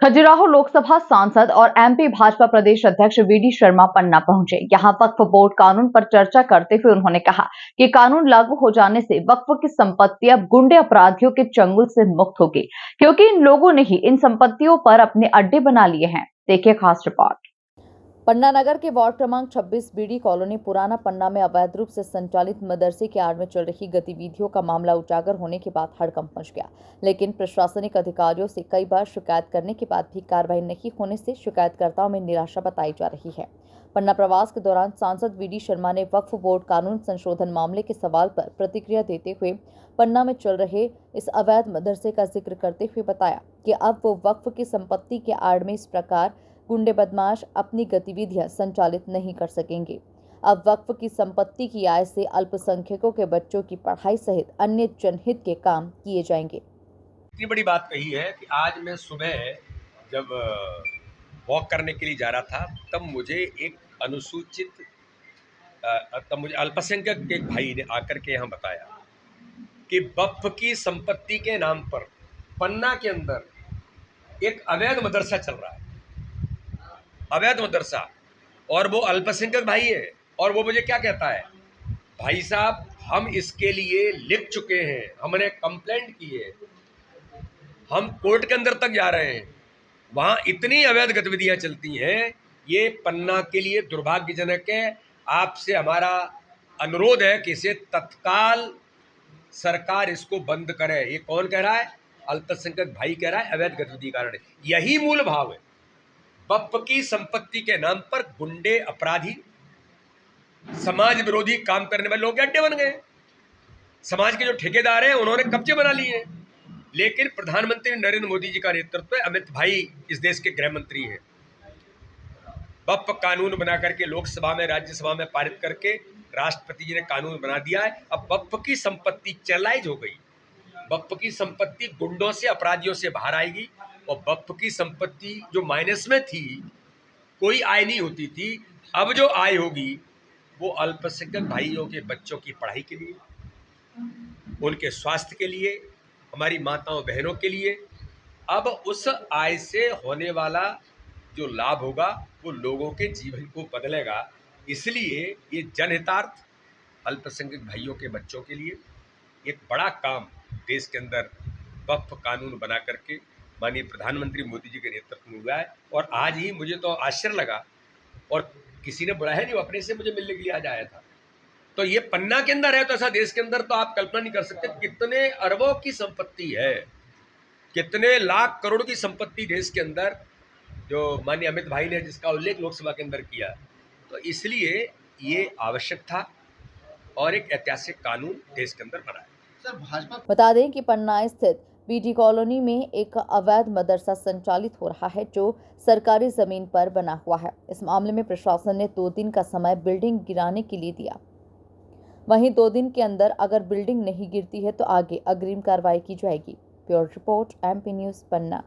खजुराहो लोकसभा सांसद और एमपी भाजपा प्रदेश अध्यक्ष वीडी शर्मा पन्ना पहुंचे। यहां वक्फ बोर्ड कानून पर चर्चा करते हुए उन्होंने कहा कि कानून लागू हो जाने से वक्फ की संपत्ति अब गुंडे अपराधियों के चंगुल से मुक्त होगी, क्योंकि इन लोगों ने ही इन संपत्तियों पर अपने अड्डे बना लिए हैं। देखिए खास रिपोर्ट। पन्ना नगर के वार्ड क्रमांक 26 बीडी कॉलोनी पुराना पन्ना में अवैध रूप से संचालित मदरसे की आड़ में चल रही गतिविधियों का मामला उजागर होने के बाद हड़कंप मच गया। लेकिन प्रशासनिक अधिकारियों से कई बार शिकायत करने के बाद भी कार्रवाई नहीं होने से शिकायतकर्ताओं में निराशा बताई जा रही है। पन्ना प्रवास के दौरान सांसद वीडी शर्मा ने वक्फ बोर्ड कानून संशोधन मामले के सवाल पर प्रतिक्रिया देते हुए पन्ना में चल रहे इस अवैध मदरसे का जिक्र करते हुए बताया कि अब वो वक्फ की संपत्ति के आड़ में इस प्रकार गुंडे बदमाश अपनी गतिविधियां संचालित नहीं कर सकेंगे। अब वक्फ की संपत्ति की आय से अल्पसंख्यकों के बच्चों की पढ़ाई सहित अन्य जनहित के काम किए जाएंगे। इतनी बड़ी बात कही है कि आज मैं सुबह जब वॉक करने के लिए जा रहा था तब मुझे अल्पसंख्यक के एक भाई ने आकर के यहाँ बताया कि वक्फ की संपत्ति के नाम पर पन्ना के अंदर एक अवैध मदरसा चल रहा है, अवैध मदरसा, और वो अल्पसंख्यक भाई है। और वो मुझे क्या कहता है, भाई साहब हम इसके लिए लिख चुके हैं, हमने कंप्लेंट की है, हम कोर्ट के अंदर तक जा रहे हैं, वहाँ इतनी अवैध गतिविधियाँ चलती हैं। ये पन्ना के लिए दुर्भाग्यजनक है। आपसे हमारा अनुरोध है कि इसे तत्काल सरकार इसको बंद करे। ये कौन कह रहा है? अल्पसंख्यक भाई कह रहा है, अवैध गतिविधि कारण। यही मूल भाव है। वक्फ की संपत्ति के नाम पर गुंडे अपराधी समाज विरोधी काम करने वाले लोग के अड्डे बन गए। समाज के जो ठेकेदार हैं उन्होंने कब्जे बना लिए हैं। लेकिन प्रधानमंत्री नरेंद्र मोदी जी का नेतृत्व है, अमित भाई इस देश के गृह मंत्री हैं। वक्फ कानून बना करके लोकसभा में, राज्यसभा में पारित करके राष्ट्रपति जी ने कानून बना दिया है। अब वक्फ की संपत्ति चैनलाइज हो गई। वक्फ की संपत्ति गुंडों से, अपराधियों से बाहर आएगी। और वक्फ की संपत्ति जो माइनस में थी, कोई आय नहीं होती थी, अब जो आय होगी वो अल्पसंख्यक भाइयों के बच्चों की पढ़ाई के लिए, उनके स्वास्थ्य के लिए, हमारी माताओं बहनों के लिए। अब उस आय से होने वाला जो लाभ होगा वो लोगों के जीवन को बदलेगा। इसलिए ये जनहितार्थ अल्पसंख्यक भाइयों के बच्चों के लिए एक बड़ा काम देश के अंदर वक्फ कानून बना करके माननीय प्रधानमंत्री मोदी जी के नेतृत्व में हुआ है। और आज ही मुझे तो आश्चर्य लगा, और किसी ने बुलाया नहीं, अपने से मुझे मिलने के लिए आज आया था। तो ये पन्ना के अंदर है, तो ऐसा देश के अंदर तो आप कल्पना नहीं कर सकते कितने अरबों की संपत्ति है, कितने लाख करोड़ की संपत्ति देश के अंदर, जो माननीय अमित भाई ने जिसका उल्लेख लोकसभा के अंदर किया। तो इसलिए ये आवश्यक था और एक ऐतिहासिक कानून देश के अंदर बना है। सर, भाजपा बता दें कि पन्ना स्थित बीडी कॉलोनी में एक अवैध मदरसा संचालित हो रहा है जो सरकारी जमीन पर बना हुआ है। इस मामले में प्रशासन ने 2 दिन का समय बिल्डिंग गिराने के लिए दिया। वहीं 2 दिन के अंदर अगर बिल्डिंग नहीं गिरती है तो आगे अग्रिम कार्रवाई की जाएगी। ब्यूरो रिपोर्ट, MP न्यूज़, पन्ना।